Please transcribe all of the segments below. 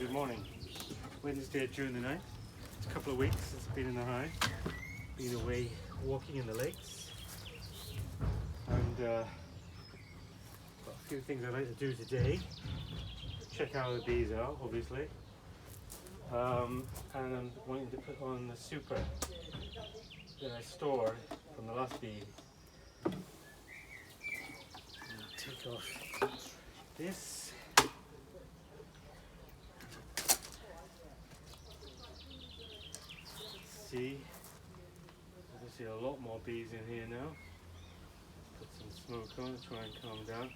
good morning. Wednesday, June the 9th. It's a couple of weeks since I've been in the hive. Been away walking in the lakes. And got a few things I'd like to do today. Check how the bees are, obviously. And I'm wanting to put on the super that I stored from the last bee. Take off this. See, obviously a lot more bees in here now. Put some smoke on to try and calm down.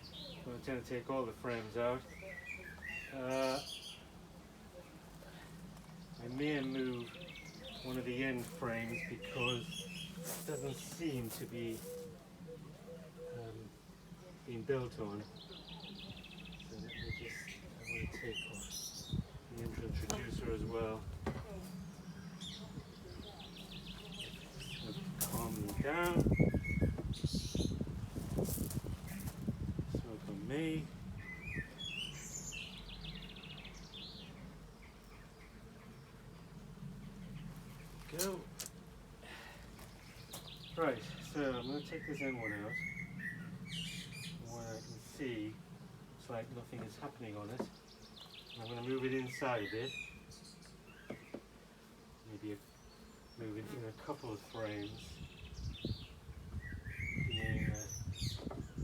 I'm going to take all the frames out. I may move one of the end frames because it doesn't seem to be being built on. So let me just, I want to take off the introducer as well. Calm them down. Smoke on me. Go. Right, so I'm going to take this end one out. What I can see, it's like nothing is happening on it. I'm going to move it inside a bit. Maybe move it in a couple of frames.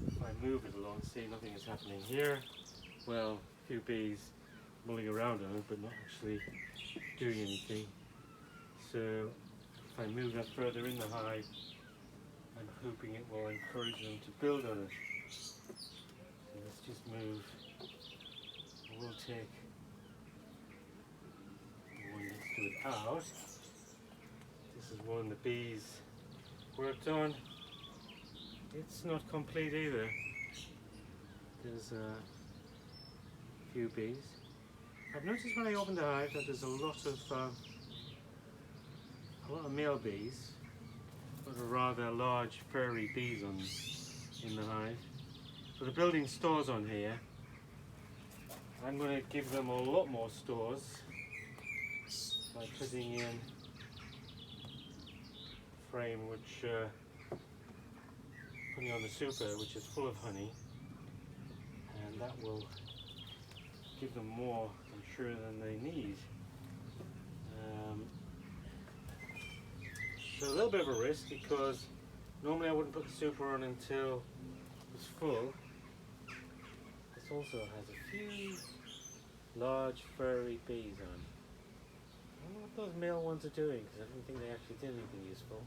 If I move it along, see nothing is happening here. Well, a few bees mulling around on it, but not actually doing anything. So if I move that further in the hive, I'm hoping it will encourage them to build on it. So let's just move. We'll take the one next to it out. This is one the bees worked on. It's not complete either. There's a few bees. I've noticed when I open the hive that there's a lot of male bees, but a rather large furry bees in the hive. So the building stores on here. I'm going to give them a lot more stores by putting in a frame which putting on the super, which is full of honey, and that will give them more, I'm sure, than they need. So a little bit of a risk because normally I wouldn't put the super on until it's full. This also has a few large furry bees on. I don't know what those male ones are doing because I don't think they actually did anything useful.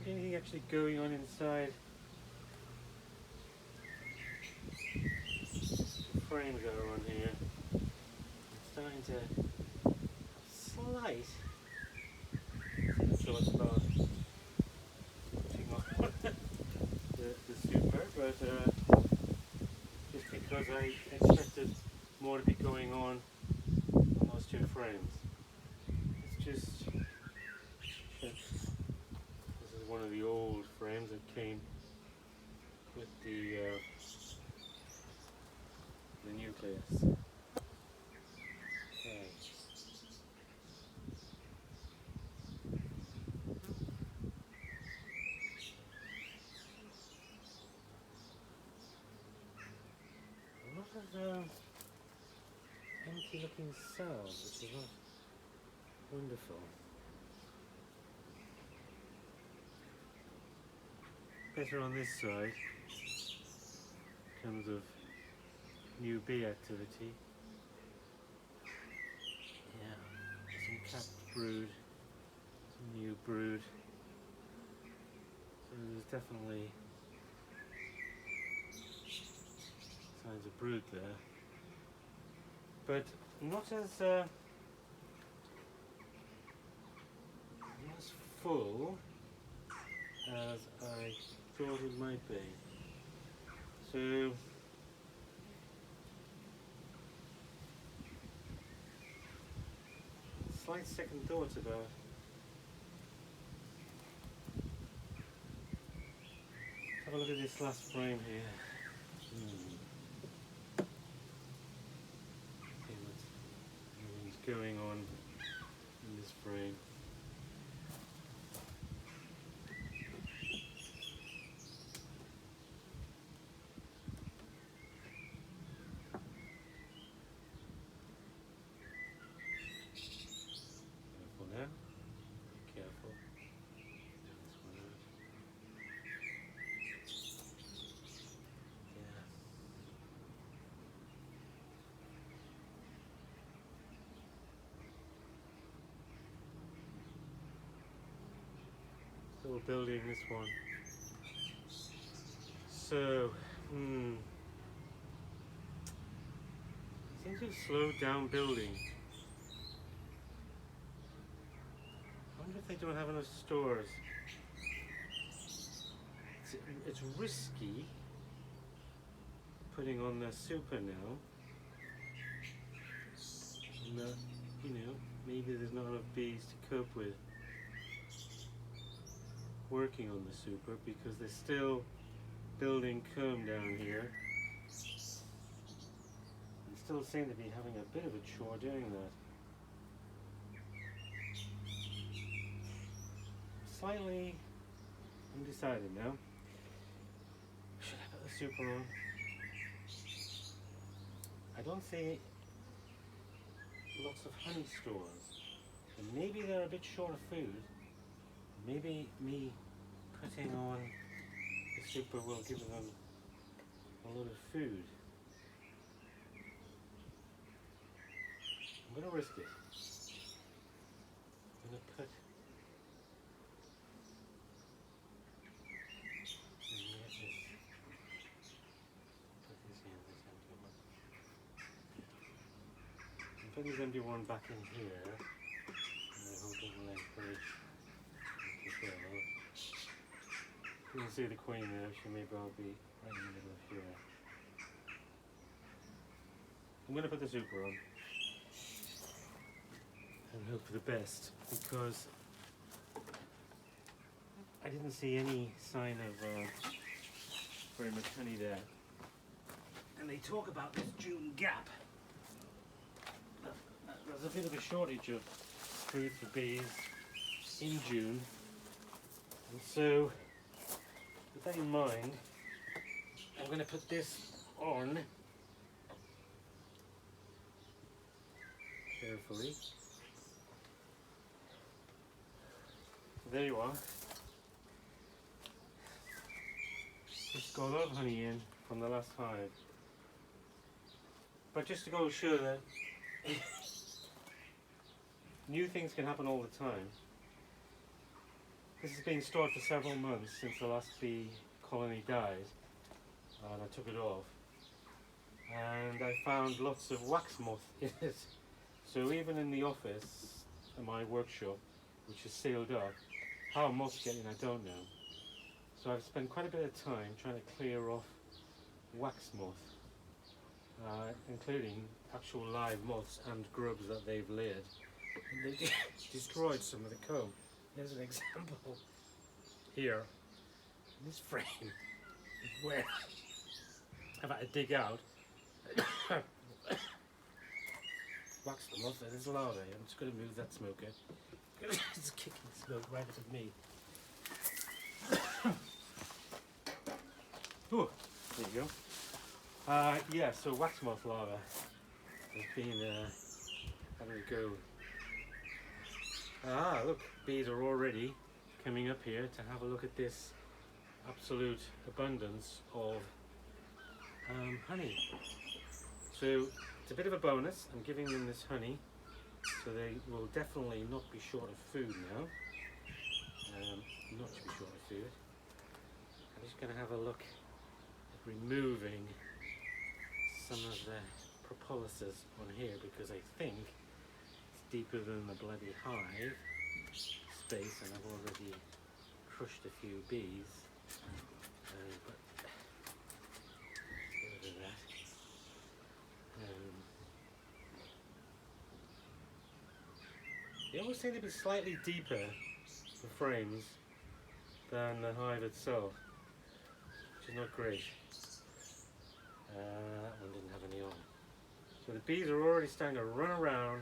Anything actually going on inside the frames that are on here? I'm starting to slight thoughts about putting on the super, but just because I expected more to be going on those two frames. It's just check. This is one of the old frames that came with the nucleus. Okay. A lot of empty looking cells, which is not wonderful. Better on this side in terms of new bee activity. Yeah, some capped brood, some new brood. So there's definitely signs of brood there, but not as full as I thought it might be. So slight second thoughts about have a look at this last frame here. little building, this one. So, seems to have slowed down building. I wonder if they don't have enough stores. It's risky putting on the super now. And maybe there's not enough bees to cope with working on the super because they're still building comb down here. And still seem to be having a bit of a chore doing that. Slightly undecided now. Should I put the super on? I don't see lots of honey stores. And maybe they're a bit short of food. Maybe me putting on the super will give them a lot of food. I'm going to risk it. I'm going to put this empty one back in here, and I hope it will encourage control. You can see the queen there, she may well be right in the middle of here. I'm going to put the super on and hope for the best, because I didn't see any sign of very much honey there. And they talk about this June gap. There's a bit of a shortage of food for bees in June, and so with that in mind, I'm going to put this on carefully. There you are. Just got a lot of honey in from the last hive, but just to go show that new things can happen all the time. This has been stored for several months since the last bee colony died, and I took it off. And I found lots of wax moth in it. So even in the office, in my workshop, which is sealed up, how moths get in I don't know. So I've spent quite a bit of time trying to clear off wax moth, including actual live moths and grubs that they've laid. And they destroyed some of the comb. There's an example here in this frame where I've had to dig out wax the moth. There's larvae. I'm just going to move that smoker. It's kicking smoke right up at me. Ooh, there you go. Yeah, so wax moth larva has been having a go. Look, bees are already coming up here to have a look at this absolute abundance of honey. So it's a bit of a bonus. I'm giving them this honey, so they will definitely not be short of food now. Not to be short of food. I'm just going to have a look at removing some of the propolis's on here, because I think it's deeper than the bloody hive space, and I've already crushed a few bees. But get rid of that. They always seem to be slightly deeper, the frames, than the hive itself, which is not great. That one didn't have any on. So the bees are already starting to run around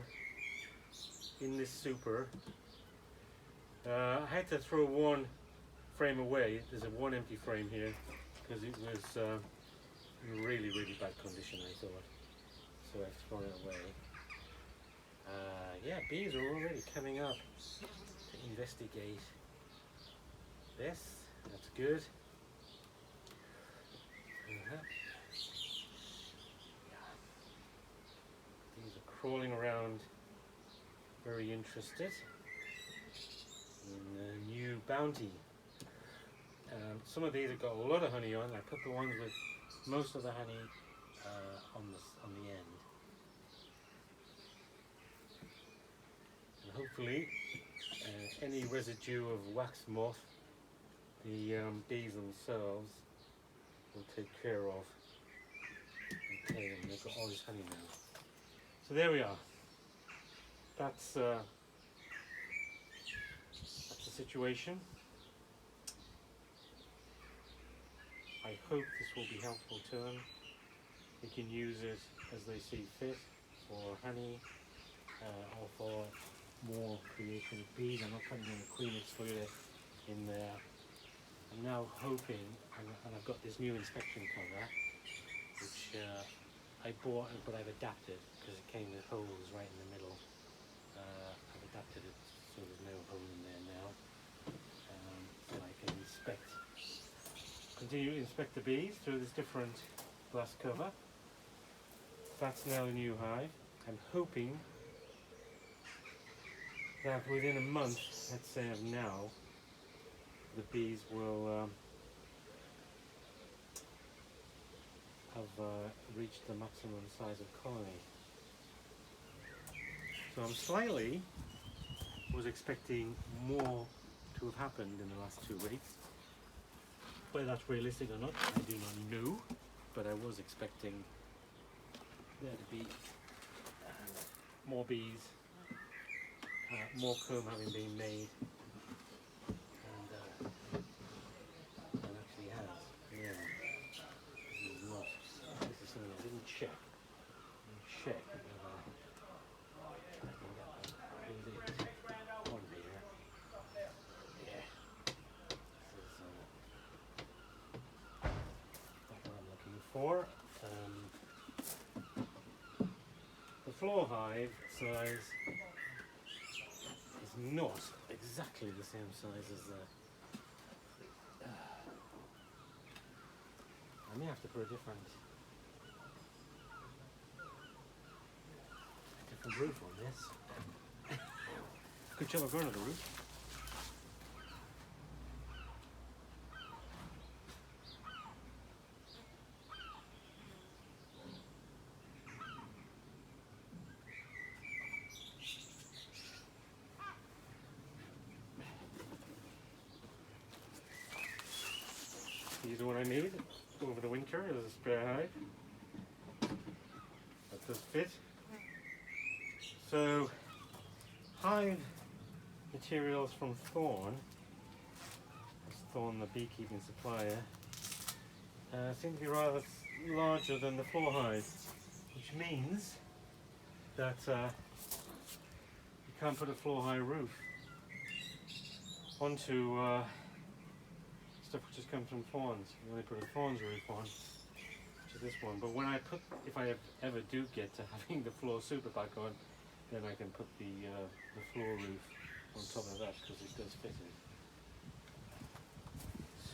in this super. I had to throw one frame away. There's one empty frame here because it was in really, really bad condition, I thought. So I've thrown it away. Yeah, bees are already coming up to investigate this. That's good. Bees are crawling around, very interested in a new bounty Some of these have got a lot of honey on. I put the ones with most of the honey on the end, and hopefully any residue of wax moth the bees themselves will take care of. Okay, and they've got all this honey now. So there we are. That's the situation. I hope this will be helpful to them. They can use it as they see fit for honey or for more creative bees. I'm not putting in a queen excluder in there. I'm now hoping, and I've got this new inspection cover, which I bought but I've adapted because it came with holes right in the middle. I've adapted it so there's no hole in there now, so I can continue to inspect the bees through this different glass cover. That's now the new hive. I'm hoping that within a month, let's say of now, the bees will have reached the maximum size of colony. So I'm slightly was expecting more to have happened in the last 2 weeks. Whether that's realistic or not, I do not know, but I was expecting there to be more bees, more comb having been made, and actually has. Yeah, this is not. This is something I didn't check. I can get that on here. Yeah. This is not what I'm looking for. The floor hive size is not exactly the same size as the. I may have to put a different roof on this. Good job I've got another roof. These are what I need over the winter as a spare hive. That does fit. So, hive materials from Thorn, Thorn the beekeeping supplier, seem to be rather larger than the floor hive, which means that you can't put a floor hive roof onto stuff which has come from Thorns. You only put a Thorns roof on, which is this one. But when if I ever do get to having the floor super back on, then I can put the floor roof on top of that because it does fit it.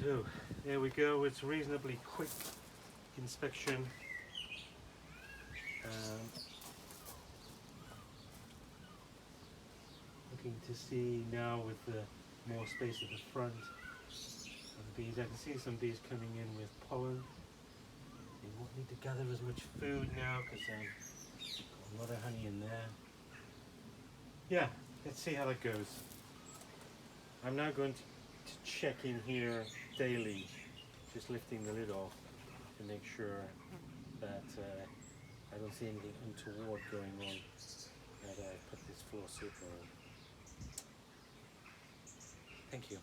So there we go. It's a reasonably quick inspection. Looking to see now with the more space at the front. Bees. I can see some bees coming in with pollen. They won't need to gather as much food now because I've got a lot of honey in there. Yeah, let's see how that goes. I'm now going to check in here daily, just lifting the lid off to make sure that I don't see anything untoward going on as I put this floor super on. Thank you.